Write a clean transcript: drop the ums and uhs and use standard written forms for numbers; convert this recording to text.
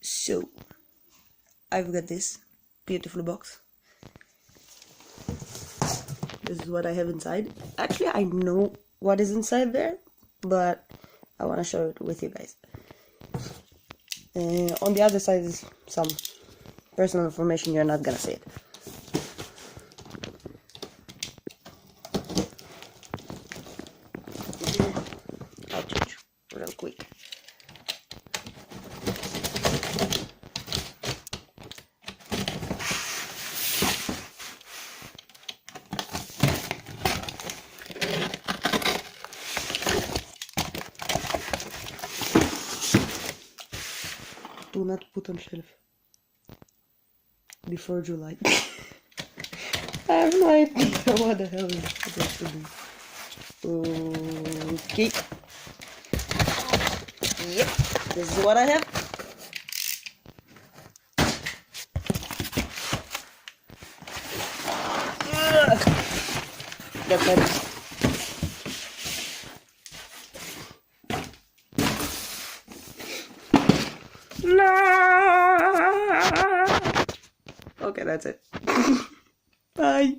So I've got this beautiful box. This is what I have inside. Actually, I know what is inside there, but I want to show it with you guys. On the other side is some personal information. You're not gonna see it. I'll change real quick. Do not put on shelf before July. I have no idea what the hell is supposed to be. Okay. Yep, this is what I have. That's it. No. Okay, that's it. Bye.